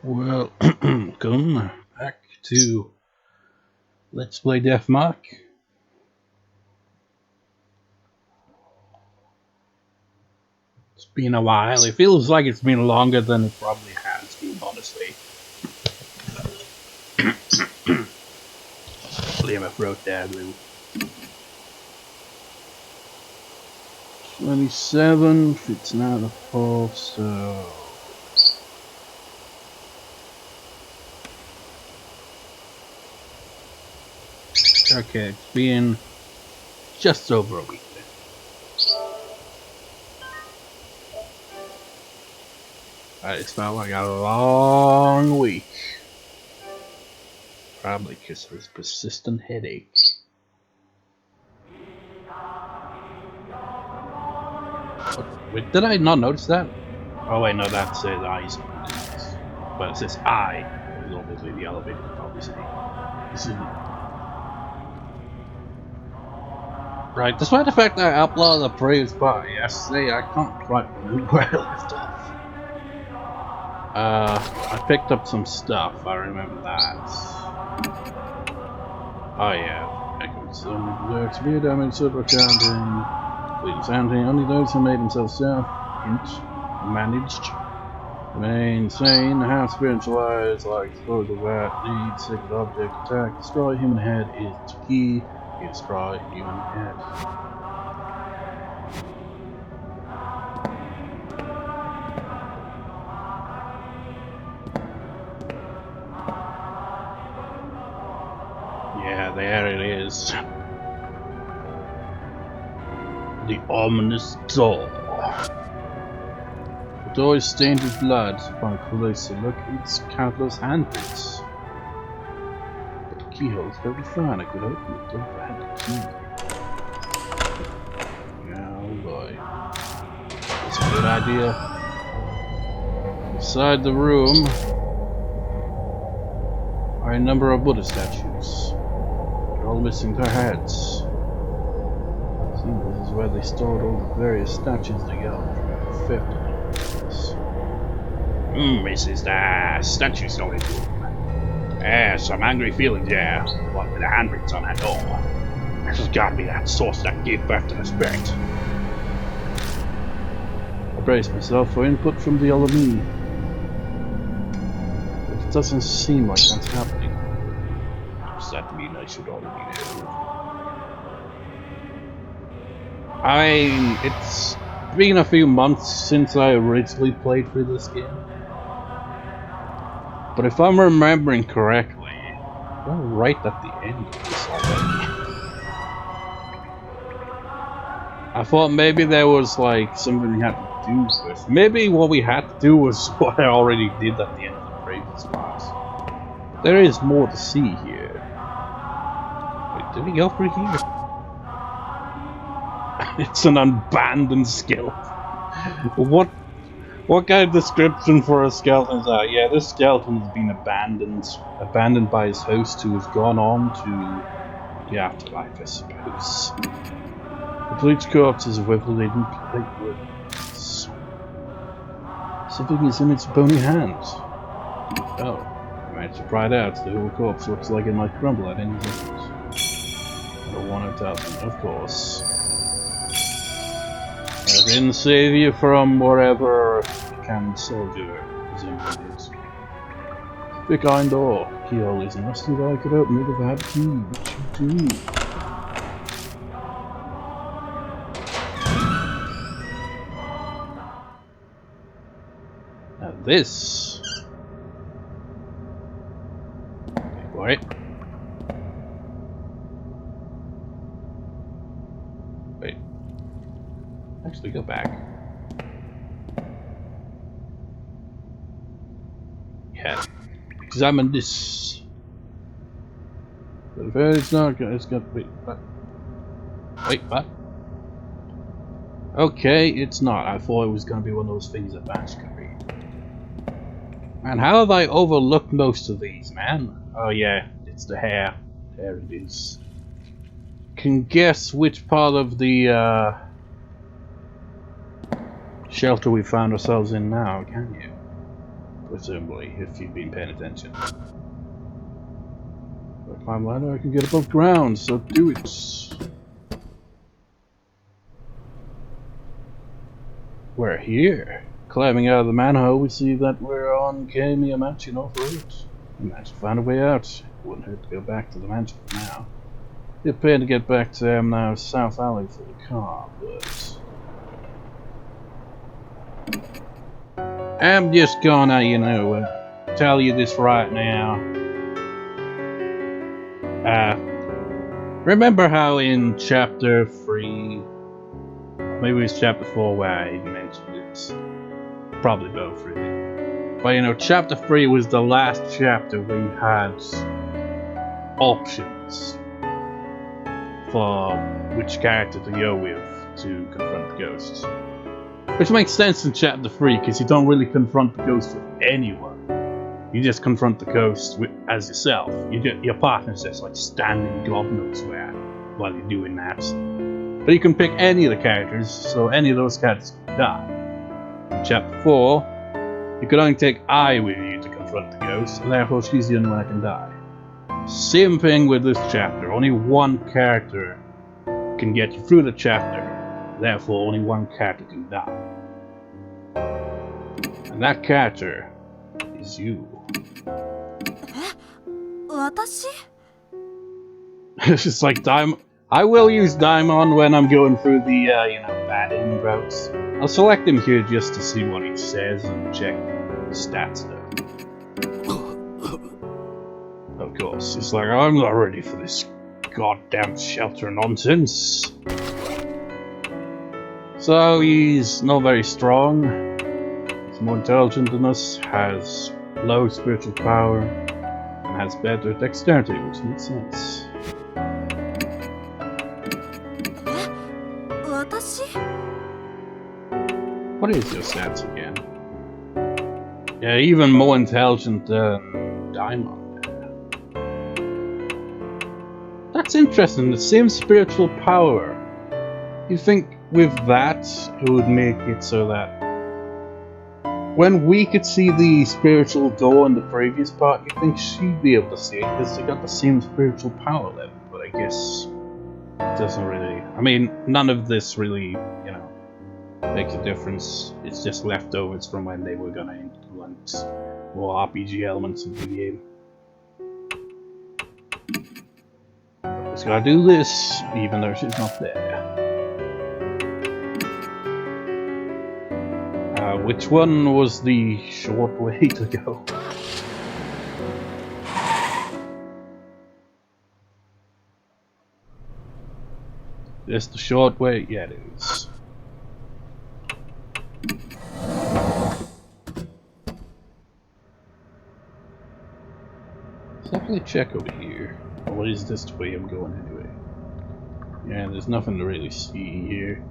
Welcome back to Let's Play Deathmark. It's been a while. It feels like it's been longer than it probably has been, honestly. Clear my throat there, Lou. 27th, it's now the 4th, so... Okay, it's been just over a week then. It's felt like a long week. Probably because of this persistent headache. Wait, did I not notice that? Oh wait, no, that says eyes. But it says I. It's obviously the elevator, obviously. This is... Right, despite the fact that I uploaded the previous part yesterday, I can't quite remember where I left off. I picked up some stuff, I remember that. Oh yeah, echoes. Only severe damage, silver chanting, bleeding chanting, only those who made themselves self managed. Remain sane, have spiritualized, like explode the rat, need sacred object, attack, destroy human head is the key, you destroy human head. Yeah, there it is. The ominous door. The door is stained with blood. Upon a closer look, it's countless handprints. But the keyhole is very fine. I could open it if I had the key. Oh boy. That's a good idea. Inside the room are a number of Buddha statues. They're all missing their heads. I think this is where they stored all the various statues they got from the 50s. This is the statue storage room. Some angry feelings, yeah. What with the handprints on that door. This has got to be that source that gave birth to the spirit. I brace myself for input from the other me. But it doesn't seem like that's happening. Does that mean I should already know? I mean, it's been a few months since I originally played through this game. But if I'm remembering correctly, we're right at the end of this already. I thought maybe there was like something we had to do first. Maybe what we had to do was what I already did at the end of the previous part. There is more to see here. Wait, did we go through here? It's an abandoned skeleton. What kind of description for a skeleton is that? Yeah, this skeleton has been abandoned by his host, who has gone on to the afterlife, I suppose. The bleached corpse is withered in plate wounds. Something is in its bony hands. Oh, I managed to pry it out. The whole corpse looks like it might crumble at any second. The 1,000, of course. I didn't save you from whatever Kannon soldier presumably is. Thick iron door. Keyhole is nasty, but I could open it if I had a key. What should you do? Now this. Wait for it. Wait. Actually, go back. Yeah. Examine this. But if it's not good, it's got. Wait, what? Wait, what? Okay, it's not. I thought it was gonna be one of those things that Banshee could read. Man, how have I overlooked most of these, man? Oh yeah, it's the hair. There it is. Can guess which part of the shelter we found ourselves in now, can you? Presumably, if you've been paying attention. If I climb ladder, I can get above ground, so do it. We're here. Climbing out of the manhole, we see that we're on Kamiamachi North Road. We managed to find a way out. It wouldn't hurt to go back to the mansion for now. It'd pay to get back to now South Alley for the car, but I'm just gonna, tell you this right now. Remember how in chapter 3, maybe it's chapter 4 where I mentioned it? Probably both, really. But chapter 3 was the last chapter we had options for which character to go with to confront the ghosts. Which makes sense in chapter 3, because you don't really confront the ghost with anyone. You just confront the ghost as yourself. Your partner's just like standing God knows where while you're doing that. But you can pick any of the characters, so any of those characters can die. In chapter 4, you can only take I with you to confront the ghost, and therefore she's the only one that can die. Same thing with this chapter. Only one character can get you through the chapter, therefore only one character can die. And that character is you. It's just like I will use Daimon when I'm going through the bad end routes. I'll select him here just to see what he says and check the stats though. Of course, he's like, I'm not ready for this goddamn shelter nonsense. So he's not very strong. He's more intelligent than us, has low spiritual power, and has better dexterity, which makes sense. What is your stats again? Yeah, even more intelligent than Daimon. That's interesting, the same spiritual power. You think with that, it would make it so that when we could see the spiritual door in the previous part, you think she'd be able to see it because they got the same spiritual power level, but I guess it doesn't really. I mean, none of this really, makes a difference. It's just leftovers from when they were gonna implement more RPG elements into the game. Just gotta do this, even though she's not there. Which one was the short way to go? This the short way? Yeah, it is. Let's definitely check over here. Or is this the way I'm going anyway? Yeah, there's nothing to really see here.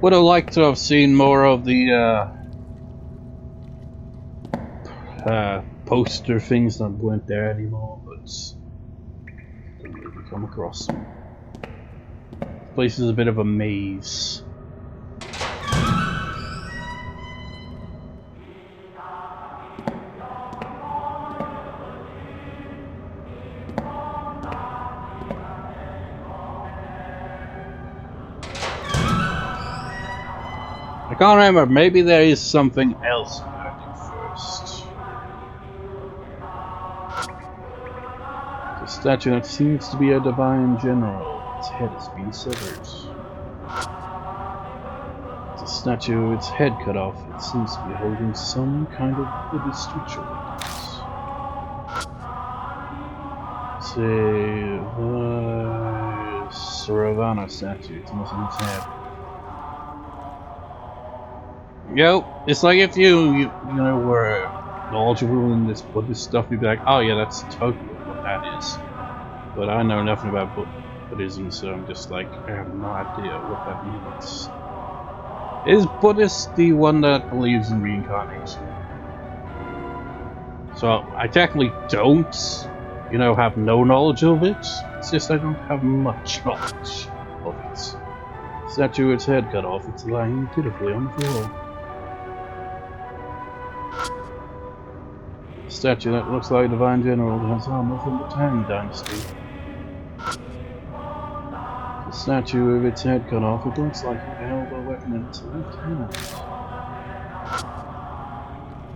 Would have liked to have seen more of the poster things that weren't there anymore, but don't really come across them. This place is a bit of a maze. I can't remember, maybe there is something else I'm gonna do first. The statue that seems to be a divine general, its head has been severed. The statue, its head cut off, it seems to be holding some kind of Buddhist ritual. Say, the Saravana statue, it's missing its head. Yo, it's like if you were knowledgeable in this Buddhist stuff, you'd be like, oh yeah, that's totally what that is. But I know nothing about Buddhism, so I'm just like, I have no idea what that means. Is Buddhist the one that believes in reincarnation? So I technically don't, have no knowledge of it. It's just I don't have much knowledge of it. Statue, its head cut off, it's lying pitifully on the floor. A statue that looks like a divine general has armor from the Tang dynasty. The statue with its head cut off, it looks like it held a weapon in its left hand.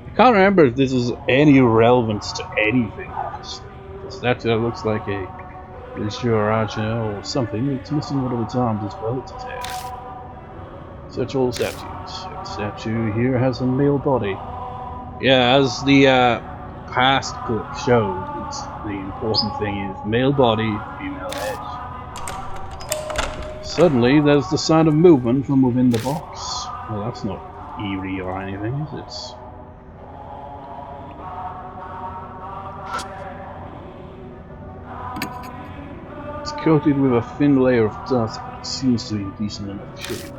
I can't remember if this is any relevance to anything, honestly. The statue that looks like a Rishiraja or something, it's missing one of its arms as well as its head. Search all statues. Every statue here has a male body. Yeah, as the past clip showed, the important thing is male body, female head. Suddenly, there's the sound of movement from within the box. Well, that's not eerie or anything, is it? It's coated with a thin layer of dust, but it seems to be in decent enough shape.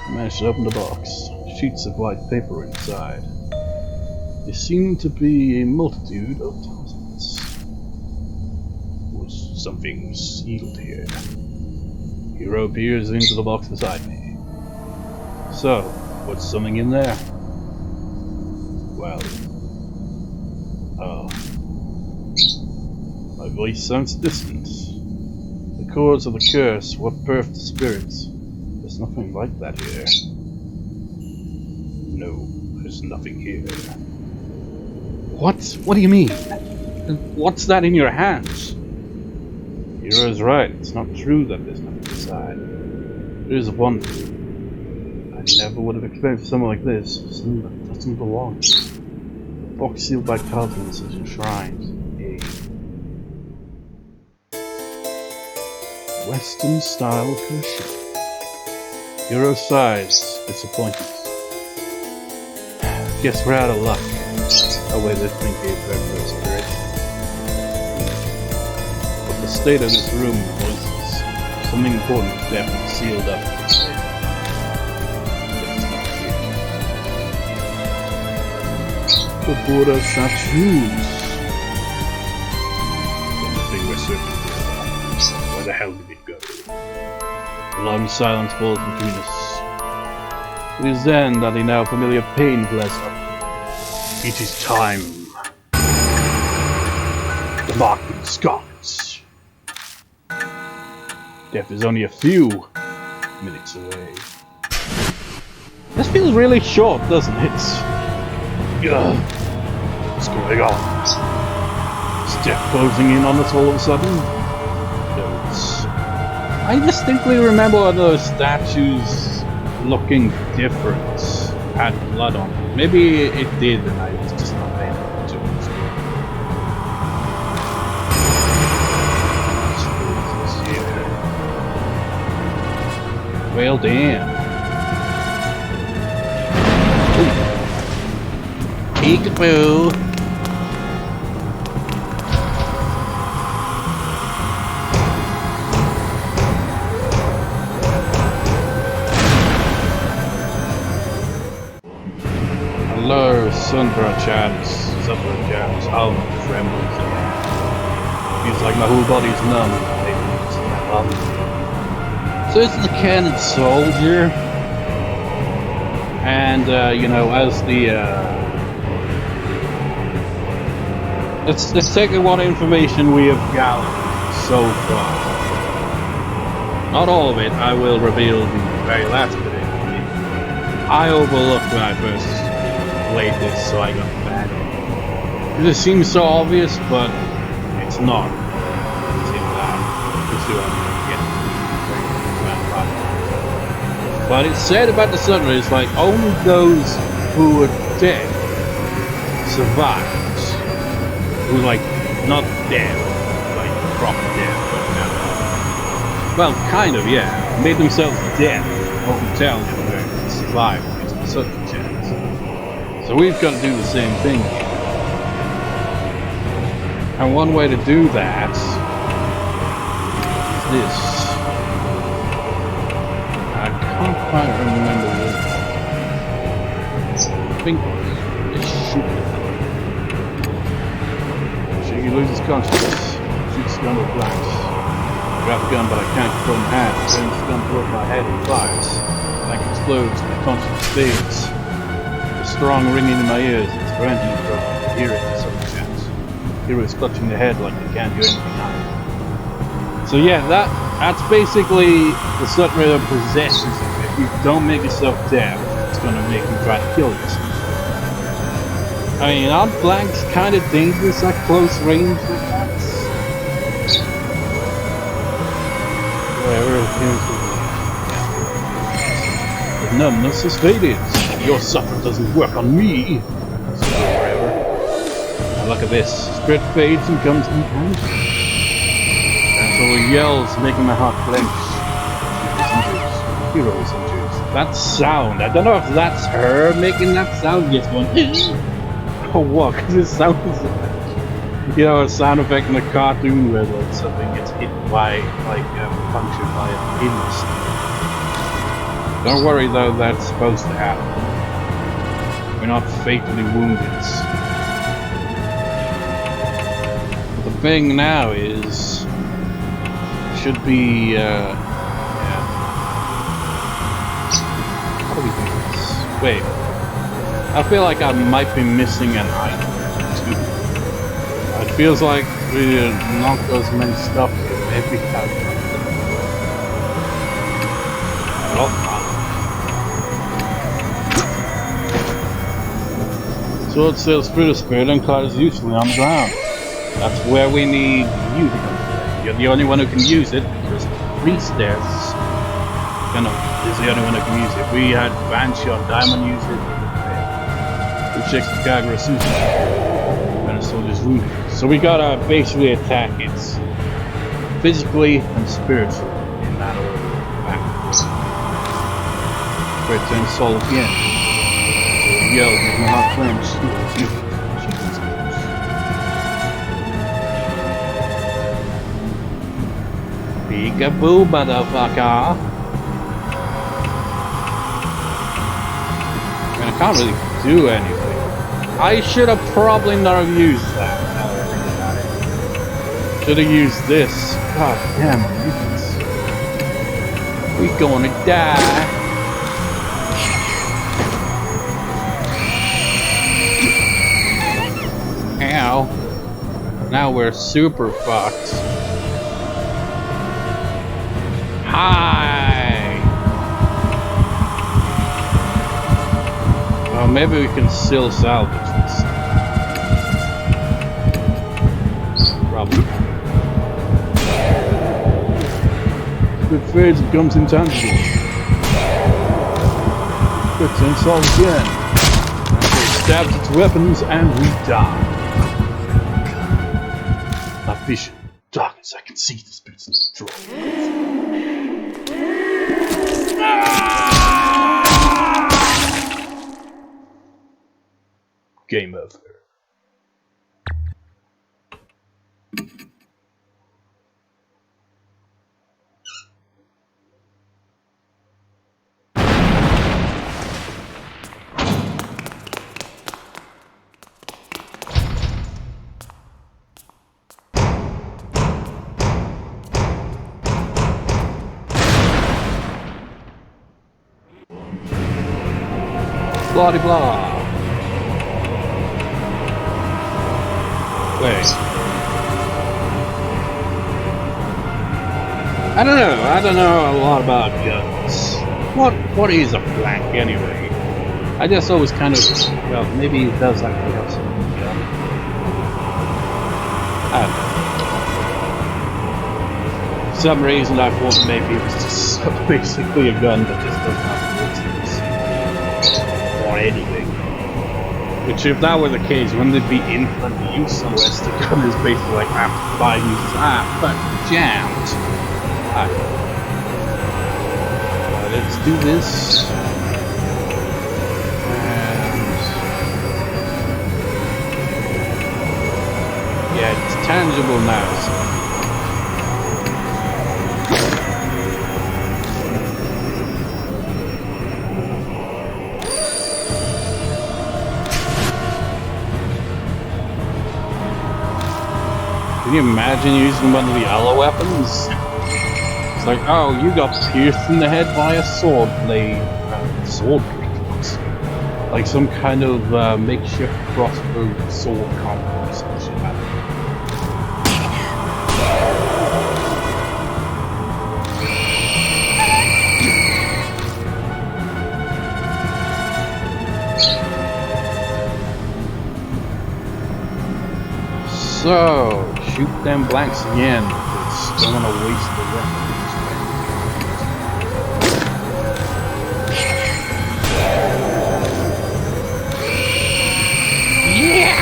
I managed to open the box. Sheets of white paper inside. There seem to be a multitude of talismans. Was something sealed here? Hiroo peers into the box beside me. So, what's something in there? Well, my voice sounds distant. The cause of the curse, what birthed the spirits? There's nothing like that here. No, there's nothing here. What? What do you mean? What's that in your hands? Hiroo's right. It's not true that there's nothing inside. There's one thing. I never would have expected something like this. Something that doesn't belong. The box sealed by talismans is enshrined. A Western style cushion. Hiroo sighs, disappointed. Guess we're out of luck. Oh wait, this thing gave back to the spirit. But the state of this room voices something important is definitely sealed up. The Buddha statues. The thing we're searching for. Where the hell did it go? A long silence falls between us. It is then that a now familiar pain flares up. It is time. The marked scarlets. Death is only a few minutes away. This feels really short, doesn't it? Ugh. What's going on? Is death closing in on us all of a sudden? I distinctly remember those statues looking different, had blood on it. Maybe it did and I was just not paying attention to it. Well, damn. Peekaboo. Hello, Sundra chance, how trembles. Feels like my whole body's numb. So it's the Kannon soldier, and you know, as the let's take what information we have gathered so far. Not all of it. I will reveal the very last bit of information. I overlooked when I first played this, so I got bad. It seems so obvious, but it's not. But it's said about the sunrise, like only those who were dead survived. Who like not dead, like proper dead, but well, kind of, yeah. Made themselves dead. Won't tell you where to survive. It's a certain chance. So we've got to do the same thing here. And one way to do that is this. I can't quite remember what. I think it's shooting. Yashiki loses consciousness. Shoots the gun with blanks. I grab the gun, but I can't control my hand. Turns the gun toward my head and fires. The blank explodes and my consciousness fades. a strong ringing in my ears. It's preventing me from hearing the subtle chants. Hiroo is clutching the head like they can't do anything on it. So yeah, that's basically the subtle rhythm possesses you. If you don't make yourself deaf, it's gonna make you try to kill yourself. I mean, aren't blanks kind of dangerous at close range like that? Whatever, the numbness is faded. Your suffering doesn't work on me. So whatever. Now look at this. Spirit fades and comes in hand. Natural yells making my heart clench. Hiroo is injured. That sound. I don't know if that's her making that sound. Just going. Or what? Because it sounds like, you know, a sound effect in a cartoon where like something gets hit by, like, punctured by a headless. Don't worry though, that's supposed to happen. We're not fatally wounded. But the thing now is, should be, yeah. How do we do this? Wait. I feel like I might be missing an item too. It feels like we knocked those many stuff here. Maybe I've Sword sails through the spirit and clatters usefully on the ground. That's where we need you to come today. You're the only one who can use it. There's a priest there. Kannon is the only one who can use it. We had Banshee on Diamond use it. We checked the Kagura Sushi when a soldier's wounded. So we gotta basically attack it physically and spiritually in that order. Backwards. Spirit turns soul again. Yells make my heart clench. Peekaboo, motherfucker. I mean, I can't really do anything. I should have probably not have used that. Now that I think about it. Should have used this. God damn it. We gonna die. Ow. Now we're super fucked. Hi. Well, maybe we can still salvage this. Probably. It fades and becomes intangible. Puts in solve again. And so it stabs its weapons and we die. My vision. Darkness, I can see the spirits in the drawer. Game over. Blah de blah. Wait. I don't know a lot about guns. What is a flank anyway? I just always kind of, well, maybe it does actually have some gun. I don't know. For some reason I thought maybe it was just basically a gun that just doesn't have bullets or anything. Which, if that were the case, wouldn't it be infinitely use unless the gun is basically like after 5 uses, but jammed. Let's do this. And yeah, it's tangible now. So. Can you imagine using one of the other weapons? It's like, oh, you got pierced in the head by a sword blade. Sword blade? Like some kind of makeshift crossbow sword combo or some shit. I don't know. So, shoot them blanks again. It's don't want to waste the weapons. Yeah!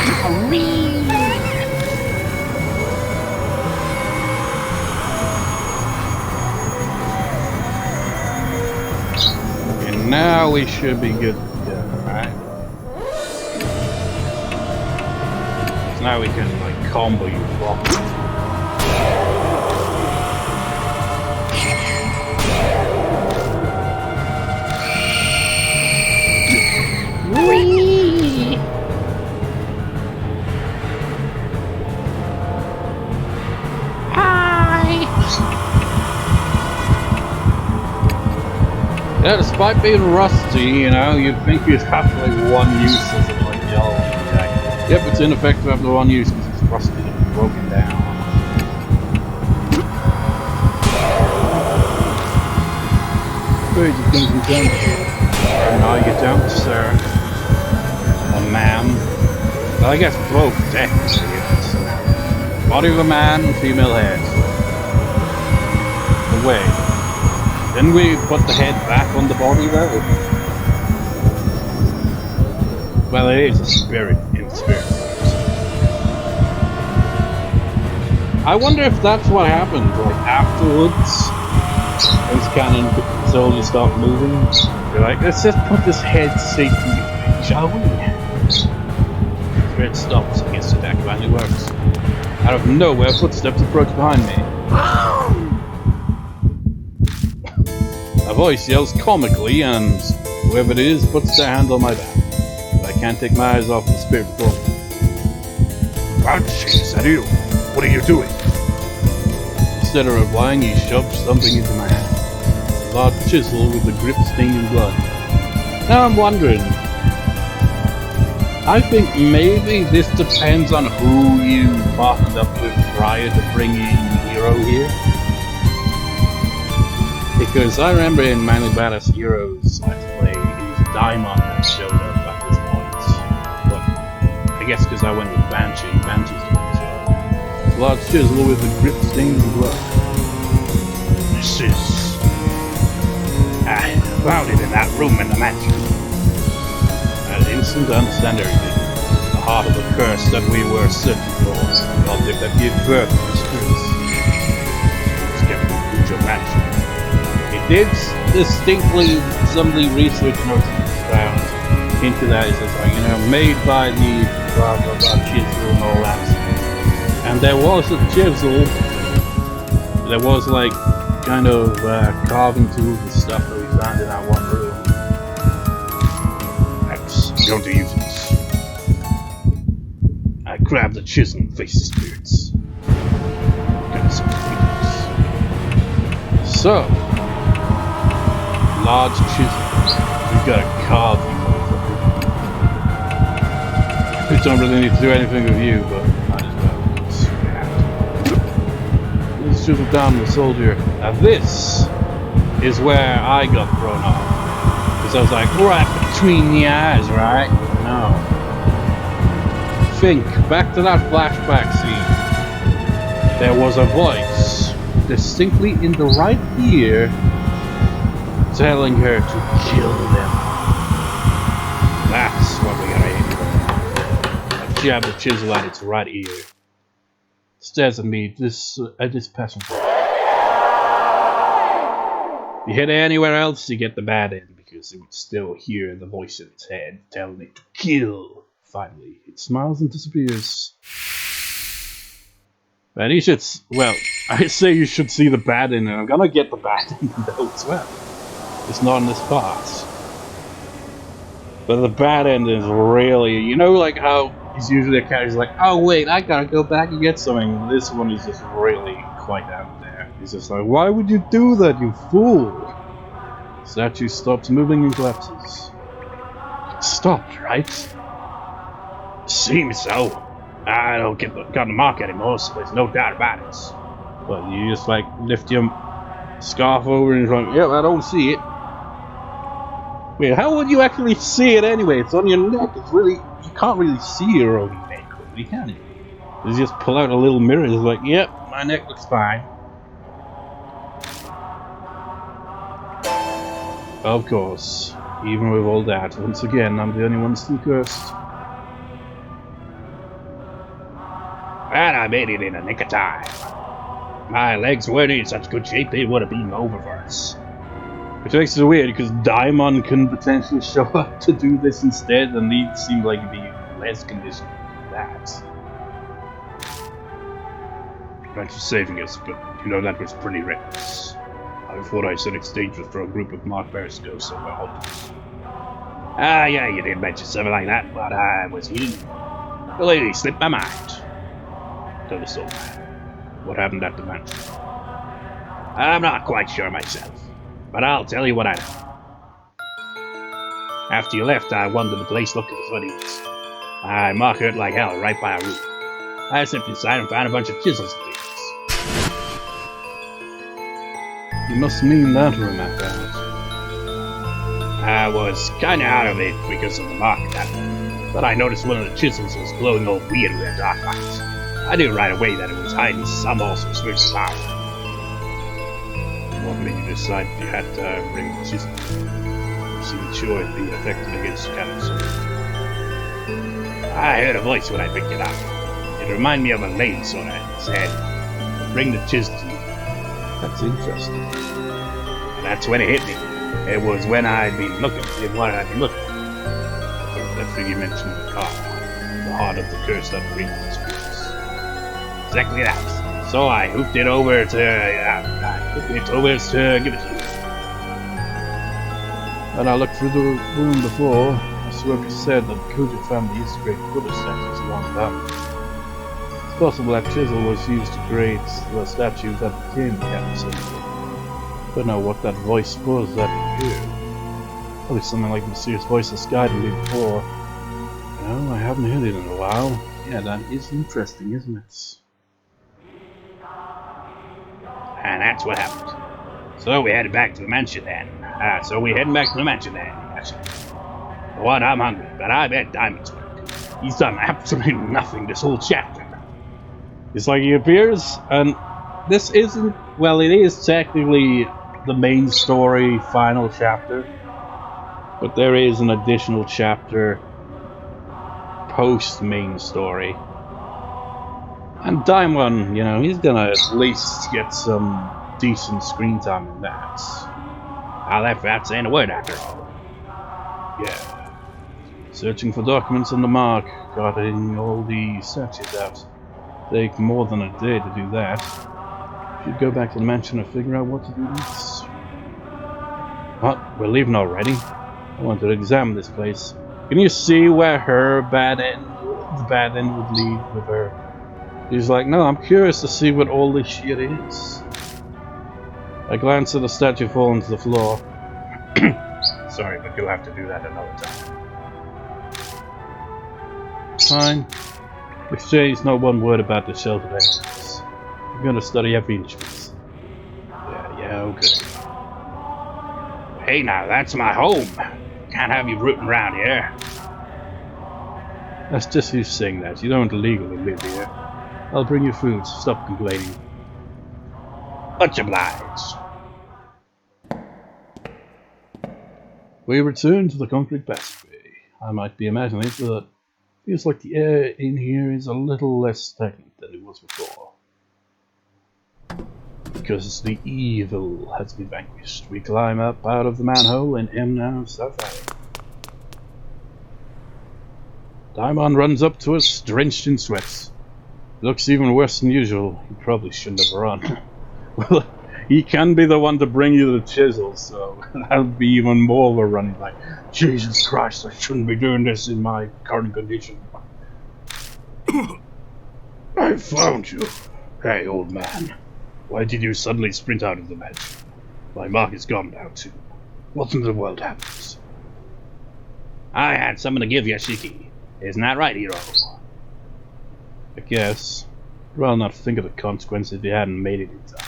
And now we should be good to go, right? So now we can like combo you properly. Yeah, despite being rusty, you know, you'd think you'd have like one use as a like yellow attack. Yep, it's ineffective after one use because it's rusted and broken down. Crazy things we done. No, you don't, sir. A man. Well, I guess both technically, yes. Body of a man, female head. Away. Didn't we put the head back on the body though? Well, it is a spirit in spirit. I wonder if that's what happened, like afterwards, once Kannon slowly stopped moving, you're like, let's just put this head safely, shall we? Spirit stops, I guess that finally works. Out of nowhere, footsteps approach behind me. A voice yells comically, and whoever it is puts their hand on my back. But I can't take my eyes off the spirit before me. Banshee, is that you? What are you doing? Instead of replying, he shoves something into my hand. A large chisel with the grip stained in blood. Now I'm wondering, I think maybe this depends on who you partnered up with prior to bringing Hiroo here. Because I remember in Manly Badass Heroes Let's Play, it was Daimon that showed up at this point. But I guess because I went with Banshee, and Banshee's doing the show. Large chisel with the grip stained in blood. This is... I found it in that room in the mansion. At an instant, I understand everything. The heart of the curse that we were searching for. The object that gave birth to the spirits. It's kept in your mansion. Did distinctly some of the research notes found into that is just like, you know, made by the blah blah blah chisel and all that. And there was a chisel. There was like kind of carving tools and stuff that we found in that one room. That's going to use it. I grabbed the chisel and faced the spirits. Got some feelings. So. Large chisel. We've got to carve you, motherfucker. We don't really need to do anything with you, but might as well. Let's chisel down the soldier. Now this is where I got thrown off. Because I was like, right between the eyes, right? No. Think back to that flashback scene. There was a voice distinctly in the right ear telling her to kill them. That's what we gotta aim for. I jab the chisel at its right ear. Stares at me, this passenger. If you hit anywhere else, you get the bad end, because it would still hear the voice in its head telling it to kill. Finally, it smiles and disappears. And you should, well, I say you should see the bad end, and I'm gonna get the bad end though as well. It's not in this part. But the bad end is really, you know, like how he's usually a character's like, oh wait, I gotta go back and get something. This one is just really quite out there. He's just like, why would you do that, you fool? Statue stops moving and collapses. stopped, right? Seems so. I don't get got the mark anymore, so there's no doubt about it. But you just like lift your scarf over and you're like, yep, I don't see it. Wait, how would you actually see it anyway? It's on your neck. It's really, you can't really see your own neck, really, can you? You just pull out a little mirror. It's like, yep, my neck looks fine. Of course, even with all that, once again, I'm the only one still cursed. And I made it in a nick of time. My legs weren't in such good shape, they would have been over for us. Which makes it weird, because Daimon can potentially show up to do this instead, and he seemed like he'd be in less condition to do that. Thanks for saving us, but you know that was pretty reckless. I thought I said it's dangerous for a group of mark bears to go somewhere hopeless. Ah, yeah, you did mention something like that, but I was eating. The lady slipped my mind. Tell us all. What happened at the mansion? I'm not quite sure myself, but I'll tell you what I know. After you left, I wandered the place looking for sweaties. My mark hurt like hell right by a room. I stepped inside and found a bunch of chisels and things. You must mean that room, I bet. I was kinda out of it because of the mark that, but I noticed one of the chisels was glowing all weird with a dark light. I knew right away that it was hiding some awesome spiritual power. What made you decide you had to bring the chisel? You seemed sure it'd be effective against Kannon. I heard a voice when I picked it up. It reminded me of a lady sort of. It said, "Bring the chisel to me." That's interesting. And that's when it hit me. It was when I'd been looking for what I'd been looking for. That thing you mentioned in the car. The heart of the cursed that brings the spirits. Exactly that. So I hooped it over to give it to you. And I looked through the room before. I swear you said that the Kuja family used to create Buddha statues along that. It's possible that chisel was used to create the statue that became the capital. Don't know what that voice was that you heard. Probably something like the mysterious voice that's guided me before. No, I haven't heard it in a while. Yeah, that is interesting, isn't it? And that's what happened. So we headed back to the mansion then. For one, I'm hungry, but I bet Diamond's work. He's done absolutely nothing this whole chapter. It's like he appears, and this isn't, well, it is technically the main story final chapter, but there is an additional chapter post main story. And Daimon, you know, he's gonna at least get some decent screen time in that. I left without saying a word after all. Yeah. Searching for documents on the mark, getting all the searches out. Take more than a day to do that. Should go back to the mansion and figure out what to do next. What? We're leaving already? I want to examine this place. Can you see where her the bad end would lead with her? She's like, no, I'm curious to see what all this shit is. I glance at the statue falling to the floor. Sorry, but you'll have to do that another time. Fine. Exchange no one word about the sheltered enemies. I'm gonna study every inch of this. Yeah, okay. Hey now, that's my home. Can't have you rooting around here. That's just you saying that. You don't legally live here. I'll bring you food. Stop complaining. Much obliged. We return to the concrete passageway. I might be imagining it, but feels like the air in here is a little less stagnant than it was before. Because the evil has been vanquished, we climb up out of the manhole and am now South Alley. Daimon runs up to us, drenched in sweat. Looks even worse than usual. He probably shouldn't have run. Well, he can be the one to bring you the chisel, so that'll be even more of a running like, Jesus Christ, I shouldn't be doing this in my current condition. I found you. Hey, old man. Why did you suddenly sprint out of the mansion? My mark is gone now, too. What in the world happens? I had something to give Yashiki. Isn't that right, Hiroo? I guess. I'd rather not think of the consequences if he hadn't made it in time.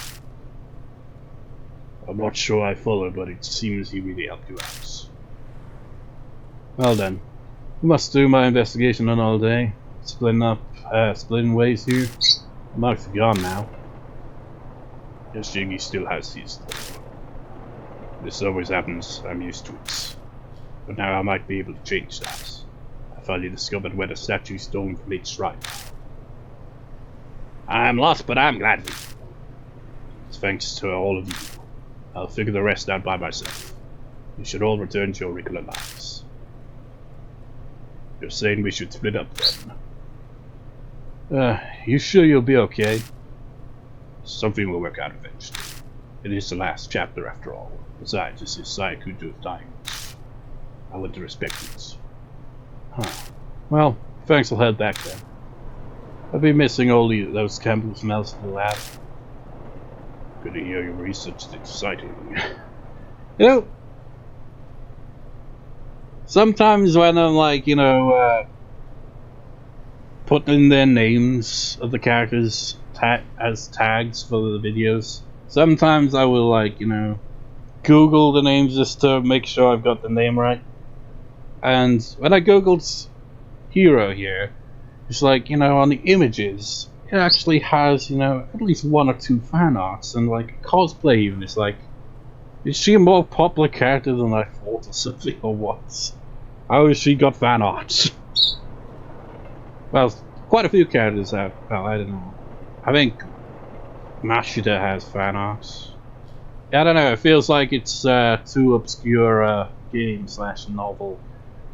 I'm not sure I follow, but it seems he really helped you out. Well then, I must do my investigation on all day. Splitting ways here. The marks are gone now. Yashiki still has his. This always happens, I'm used to it. But now I might be able to change that. I finally discovered where the statue stone from each shrine. I'm lost, but I'm glad for you. Thanks to all of you. I'll figure the rest out by myself. You should all return to your regular lives. You're saying we should split up then? You sure you'll be okay? Something will work out eventually. It is the last chapter after all. Besides, this is Sayakujo's dying. I want to respect it. Huh. Well, thanks, I'll head back then. I'll be missing all those chemical smells in the lab. Good to hear your research is exciting. You know, sometimes when I'm like, putting in their names of the characters as tags for the videos, sometimes I will Google the names just to make sure I've got the name right. And when I googled Hiroo here, it's like, on the images, it actually has, at least 1 or 2 fan arts, and like cosplay even. It's like, is she a more popular character than I thought or something, or what? How has she got fan arts? Well, quite a few characters have, well, I don't know. I think Mashida has fan arts. Yeah, I don't know, it feels like it's too obscure game / novel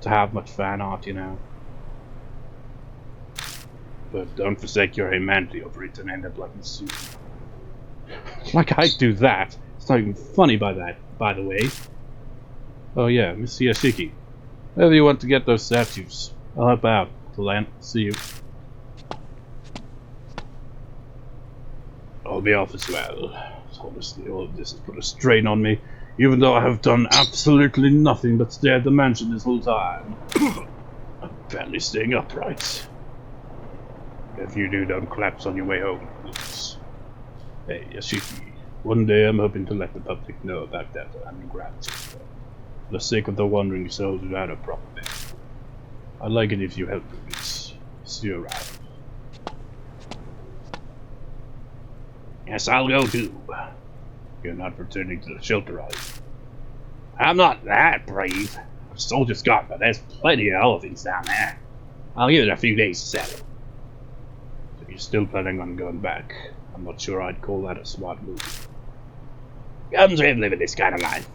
to have much fan art, But don't forsake your humanity over it and end up like this soon. Like I do that. It's not even funny by the way. Oh yeah, Miss Yashiki. Wherever you want to get those statues, I'll help out. Till then, see you. I'll be off as well. Honestly, all of this has put a strain on me, even though I have done absolutely nothing but stare at the mansion this whole time. I'm barely staying upright. If you do, don't collapse on your way home, please. Hey, Yashiki, one day I'm hoping to let the public know about that underground system. For the sake of the wandering souls without a proper name. I'd like it if you help with this. See you around. Yes, I'll go too. You're not returning to the shelter, are you? I'm not that brave. The soldiers got, but there's plenty of elephants down there. I'll give it a few days to settle. So you're still planning on going back? I'm not sure I'd call that a smart move. Comes with living this kind of life.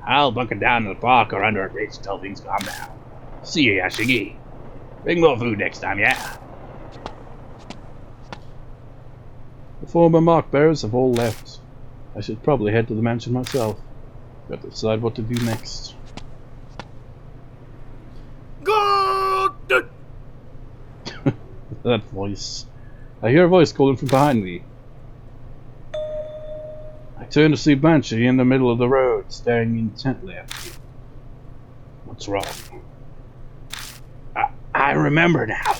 I'll bunker down in the park or under a bridge till things calm down. See you, Yashiki. Bring more food next time, yeah? The former mark bearers have all left. I should probably head to the mansion myself. Got to decide what to do next. That voice. I hear a voice calling from behind me. I turn to see Banshee in the middle of the road, staring intently at me. What's wrong? I remember now.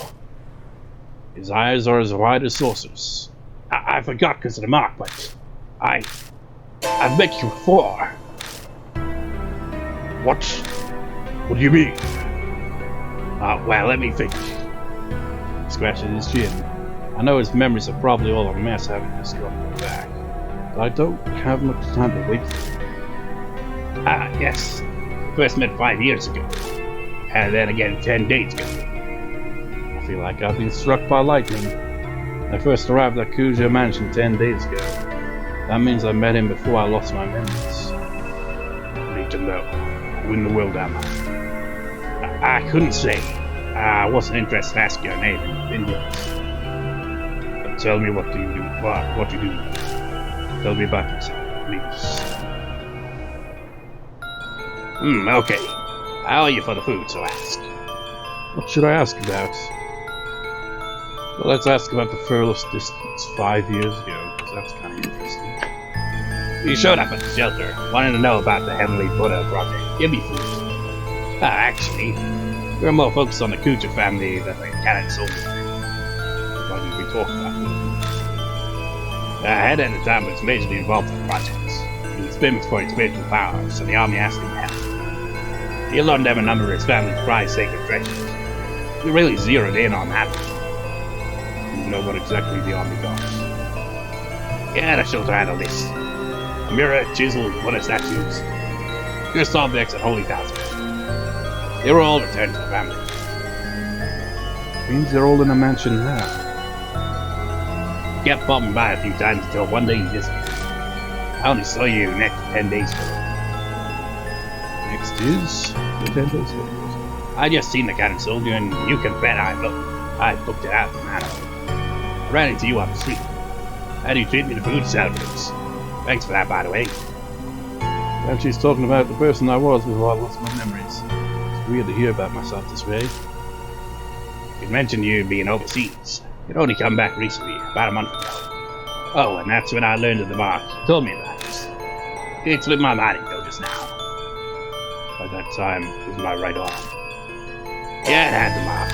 His eyes are as wide as saucers. I forgot because of the mark, but I've met you before. What do you mean? Well, let me think. He scratches his chin. I know his memories are probably all a mess having just gone back, but I don't have much time to wait for him. Yes. First met 5 years ago. And then again 10 days ago. I feel like I've been struck by lightning. I first arrived at Kuja Mansion 10 days ago. That means I met him before I lost my memories. I need to know. Who in the world am I? I couldn't say. I wasn't interested to ask your name in yours. But tell me what do you do? What you do? Tell me about yourself, please. Okay. How are you for the food, so ask? What should I ask about? Well, let's ask about the furthest distance 5 years ago, because that's kind of interesting. You showed up at the shelter, wanted to know about the Heavenly Buddha project. Give me food. Actually, we're more focused on the Kuja family than the Kannon soldiers. Why did we talk about that? Head at the time was majorly involved in projects. He was famous for his spiritual power, so the army asked him to help. He learned them a number of his family's prized sacred treasures. We really zeroed in on that. You know what exactly the army got? Yeah, the shelter had a list. A mirror, chisel, Buddha statues. Cursed objects and holy talismans. They were all returned to the family. Means they're all in a mansion now. Kept popping by a few times until one day you disappeared. I only saw you next 10 days ago. Next is the 10 days ago. I just seen the Kannon soldier, and you can bet I booked it out from that. I ran into you on the street. How do you treat me to food salads? Thanks for that, by the way. And she's talking about the person I was before I lost my memories. It's weird to hear about myself this way. You mentioned you being overseas. You'd only come back recently, about a month ago. Oh, and that's when I learned of the mark. You told me about this. It slipped my mind until just now. By that time, it was my right arm. Yeah, it had the mark.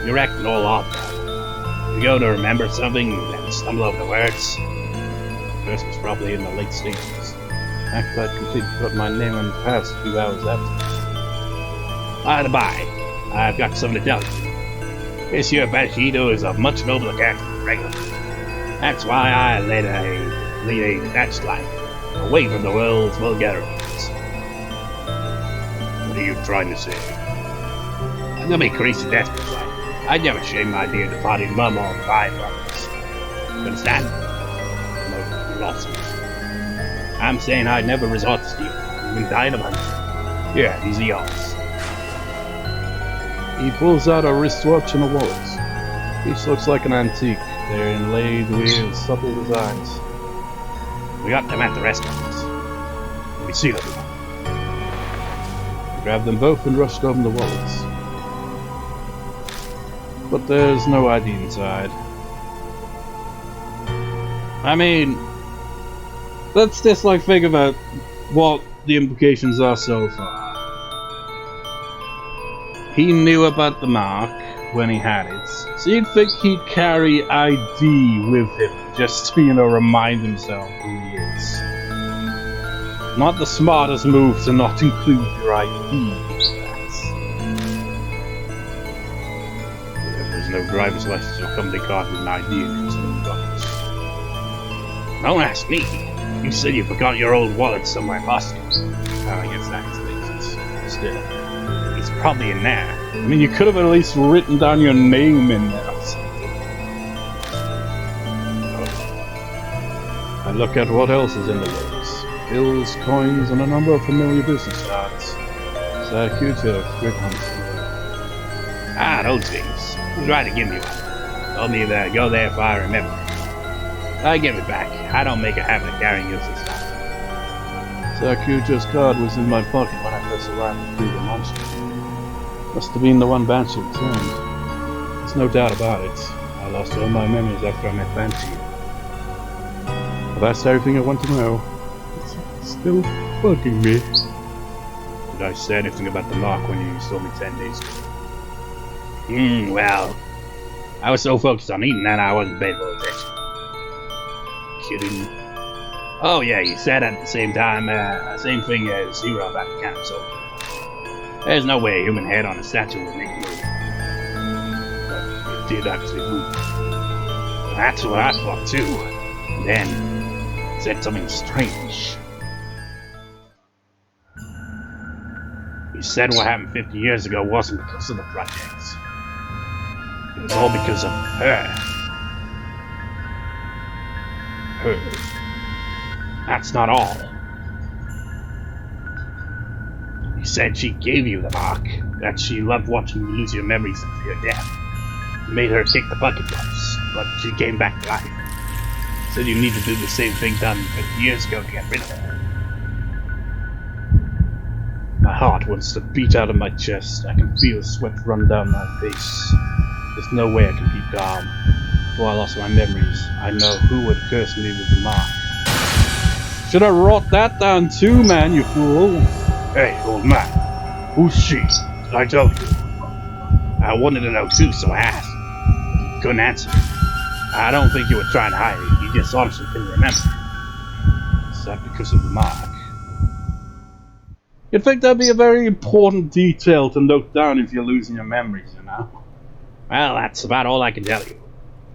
You're acting all off. You go to remember something, then stumble over the words. First was probably in the late stages. After I'd completely forgotten my name and past a few hours after. By the by, I've got something to tell you. This here Banshee is a much nobler character than regular. That's why I lead a detached life, away from the world's vulgarities. What are you trying to say? I'm gonna be crazy desperate, like. I'd never shame my dear departed mum or 5 brothers. Understand? No, you lost me. I'm saying I'd never resort to stealing, even dying of hunger. Here, these are yours. He pulls out a wristwatch and a wallet. Each looks like an antique. They're inlaid with subtle designs. We got them at the restaurants. We see them. I grabbed them both and rushed open the wallets. But there's no ID inside. I mean, let's just think about what the implications are so far. He knew about the mark when he had it, so you'd think he'd carry ID with him, just to, remind himself who he is. Not the smartest move to not include your ID. There's no driver's license or company card with an ID in it, so don't ask me. You said you forgot your old wallet somewhere in Boston. I guess that explains it. Still. It's probably in there. I mean, you could have at least written down your name in there or something. I look at what else is in the wallets. Bills, coins, and a number of familiar business cards. Sakuta, good hunts. Ah, those things. Who's right to give me one? Told me to go there if I remember. I give it back. I don't make a habit of carrying useless stuff. Sakuta's card was in my pocket when I first arrived through the mansion. Must have been the one Banshee returned. There's no doubt about it. I lost all my memories after I met Banshee. But that's everything I want to know. It's still bugging me. Did I say anything about the mark when you saw me 10 days ago? Well, I was so focused on eating that I wasn't paying full attention. Kidding. Oh yeah, you said at the same time, same thing as Hiroo about the Kannon soldier. There's no way a human head on a statue would make a move. But it did actually move. That's what I thought too. And then, it said something strange. You said what happened 50 years ago wasn't because of the project. It was all because of her. Her. That's not all. You said she gave you the mark, that she loved watching you lose your memories and fear death. You made her kick the bucket once, but she came back to life. Said you need to do the same thing done 50 years ago to get rid of her. My heart wants to beat out of my chest. I can feel sweat run down my face. There's no way I can keep calm. Before I lost my memories, I know who would curse me with the mark. Should have wrote that down too, man, you fool. Hey, old man. Who's she? Did I tell you? I wanted to know too, so I asked. You couldn't answer. I don't think you were trying to hide it. You just honestly couldn't remember. Is that because of the mark? You'd think that'd be a very important detail to note down if you're losing your memories, you know? Well, that's about all I can tell you.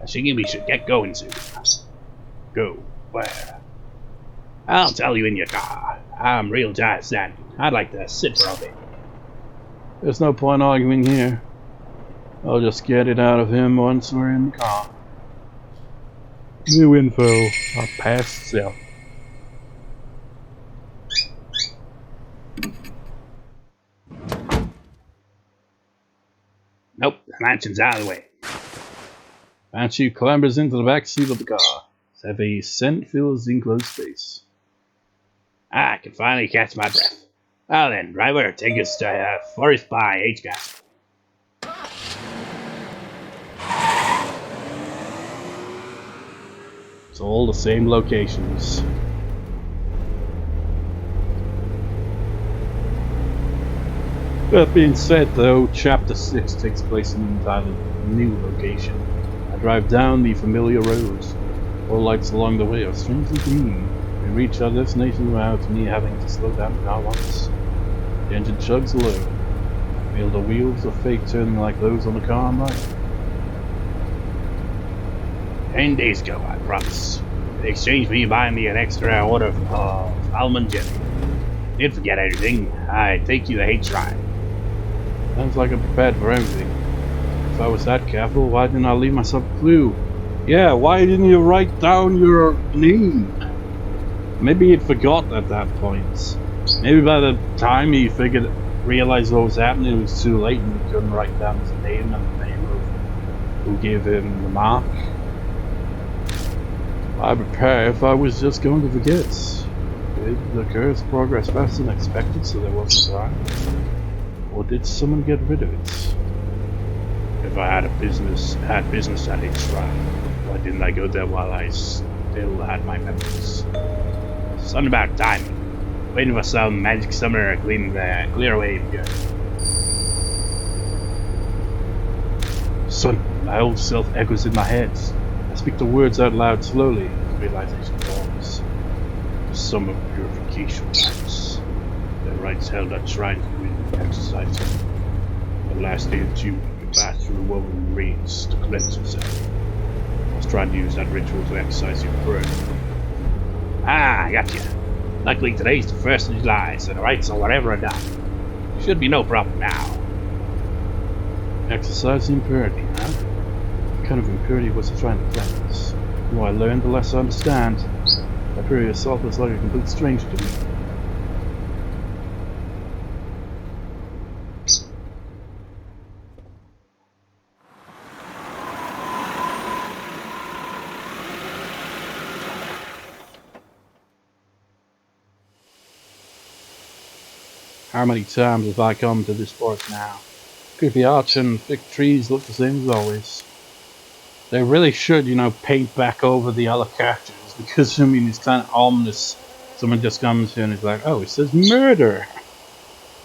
Yashiki, we should get going soon. Go. Where? I'll tell you in your car. I'm real tired standing. I'd like to sit for a bit. There's no point arguing here. I'll just get it out of him once we're in the car. New info. Our past self. Nope, the mansion's out of the way. Banshee clambers into the back seat of the car. His heavy scent fills the enclosed space. I can finally catch my breath. Well then, driver, take us to Forest by H-Gas. It's all the same locations. That being said, though, Chapter 6 takes place in an entirely new location. I drive down the familiar roads. All lights along the way are strangely green. We reach our destination without me having to slow down the car once. The engine chugs low. I feel the wheels of fate turning like those on the car I'm riding. 10 days ago, I promise. In exchange for you buying me an extra order of almond jelly. Didn't forget anything. I take you to H-Shrine. Sounds like I'm prepared for everything. If I was that careful, why didn't I leave myself a clue? Yeah, why didn't you write down your name? Maybe he'd forgot at that point. Maybe by the time he realized what was happening, it was too late and he couldn't write down his name and the name of who gave him the mark. I'd prepare if I was just going to forget. Did the curse progress faster than expected so there wasn't time? Or did someone get rid of it? If I had business at H-Shrine, why didn't I go there while I still had my memories? Something about timing. Waiting for some magic summoner to clear away here. Son, my old self echoes in my head. I speak the words out loud slowly as realization dawns. The summer purification rites. The rites held at shrines with exercising. The last day of June, you pass through woven rains to cleanse yourself. I was trying to use that ritual to exercise your burden. Ah, I gotcha. Luckily today's the 1st of July, so the rites or whatever are done. Should be no problem now. Exercise the impurity, huh? What kind of impurity was he trying to cleanse? The more I learn, the less I understand. That previous assault was like a complete stranger to me. How many times have I come to this forest now? Creepy arch and thick trees look the same as always. They really should, paint back over the other characters because, it's kind of ominous. Someone just comes here and is like, oh, it says murder.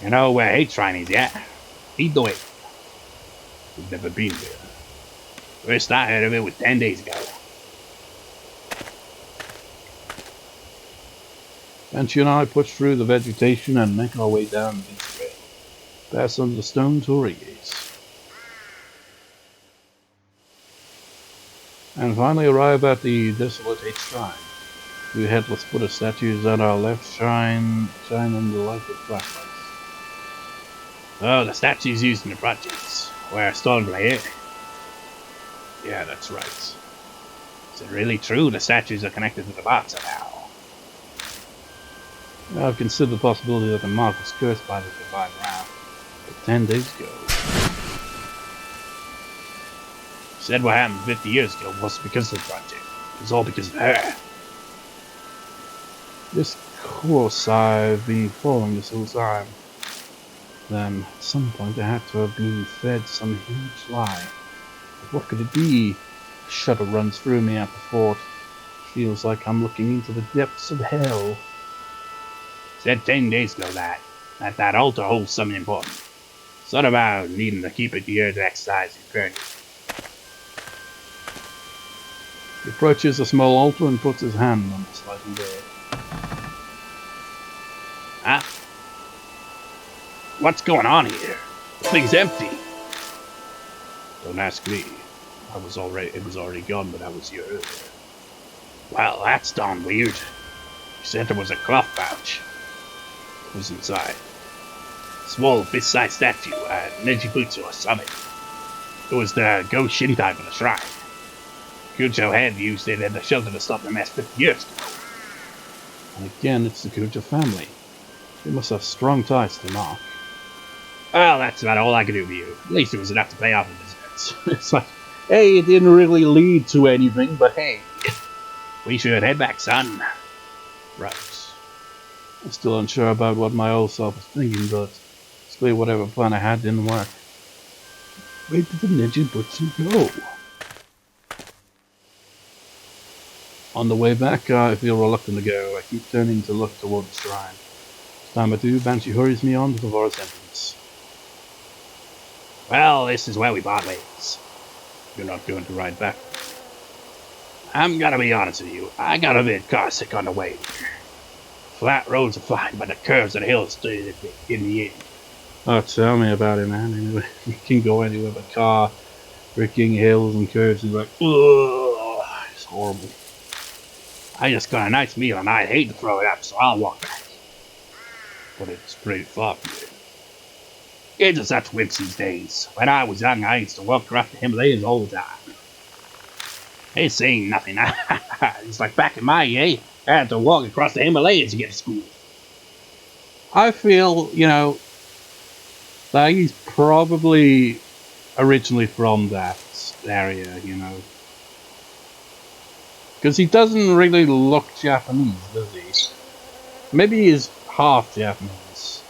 You know where H-Shrine is, yeah? Lead the way. We've never been there. First I heard of it was 10 days ago. Banshee and I push through the vegetation and make our way down the beach trail. Pass under the stone torii gates. And finally arrive at the desolate H-Shrine. Two headless Buddha statues at our left shine in the light of flashlights. Oh, the statues used in the projects. Where Stormblade. Yeah, that's right. Is it really true the statues are connected to the bot somehow? I've considered the possibility that the mark was cursed by the divine wrath, but 10 days ago. You said what happened 50 years ago wasn't because of the project. It was all because of her. This course I've been following this whole time. Then, at some point, I had to have been fed some huge lie. But what could it be? A shudder runs through me at the thought. Feels like I'm looking into the depths of hell. Said 10 days ago that. that that altar holds something important. Something about needing to keep it here to exercise eternity. He approaches a small altar and puts his hand on the sliding door. Huh? What's going on here? The thing's empty. Don't ask me. It was already gone when I was here earlier. Well, that's darn weird. You said there was a cloth pouch. What was inside? Small fist-sized statue, Neji Butsu or something. It was the ghost Shintai for the shrine. Kujo had used it as a shelter to stop the mess 50 years ago. And again, it's the Kujo family. They must have strong ties to the mark. Well, that's about all I could do for you. At least it was enough to pay off the visits. It's like, hey, it didn't really lead to anything, but hey. We should head back, son. Right. I'm still unsure about what my old self was thinking, but basically whatever plan I had didn't work. Where did the Neji Butsu go? On the way back, I feel reluctant to go. I keep turning to look toward the shrine. Each time I do, Banshee hurries me on to the forest entrance. Well, this is where we part ways. You're not going to ride back? I'm gonna be honest with you. I got a bit car sick on the way here. Flat roads are fine, but the curves of the hills stay in the end. Oh, tell me about it, man. Anyway, you can go anywhere but car, freaking hills and curves, and like, ugh, it's horrible. I just got a nice meal and I'd hate to throw it up, so I'll walk back. But it's pretty far from here. Kids are such whips these days. When I was young, I used to walk across the Himalayas all the time. Ain't saying nothing. It's like back in my day, I had to walk across the Himalayas to get to school. I feel, that he's probably originally from that area, Because he doesn't really look Japanese, does he? Maybe he's half Japanese.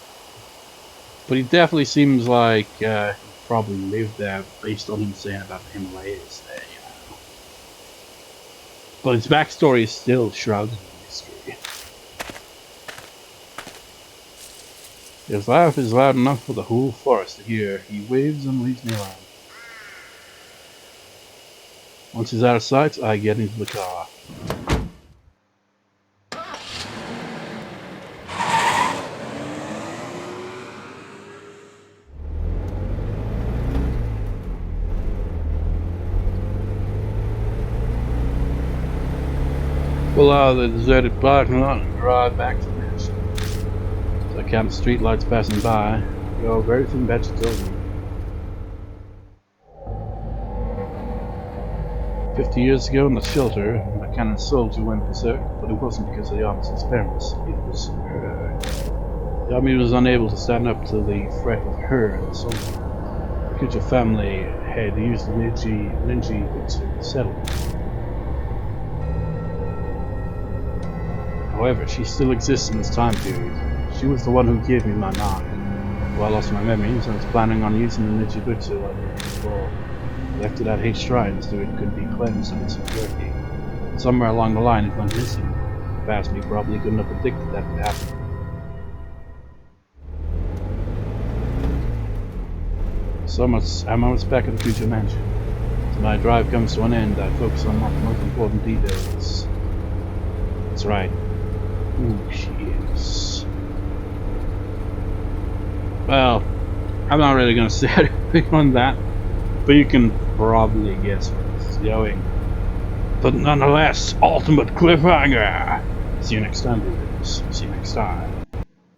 But he definitely seems like he probably lived there based on him saying about the Himalayas there, But his backstory is still shrouded in mystery. His laugh is loud enough for the whole forest to hear. He waves and leaves me alone. Once he's out of sight, I get into the car. Pull out of the deserted parking lot and drive back to the mansion. As I count the streetlights passing by, I go over everything Betsy told me. 50 years ago in the shelter, a Kannon soldier went berserk, but it wasn't because of the officer's parents, it was her. The army was unable to stand up to the threat of her and the soldier. The Kujo family had used the Neji Butsu to settle. However, she still exists in this time period. She was the one who gave me my mark. Well, I lost my memories, I was planning on using the Neji Butsu like I did before. I left it at H Shrine so it could be cleansed of its impurity. Somewhere along the line it went missing. Past me probably couldn't have predicted that would happen. So I'm almost back at the Kujo mansion. As my drive comes to an end, I focus on the most important details. That's right. Who she is. Well, I'm not really going to say anything on that, but you can probably guess where this is going. But nonetheless, ultimate cliffhanger! See you next time, viewers. See you next time.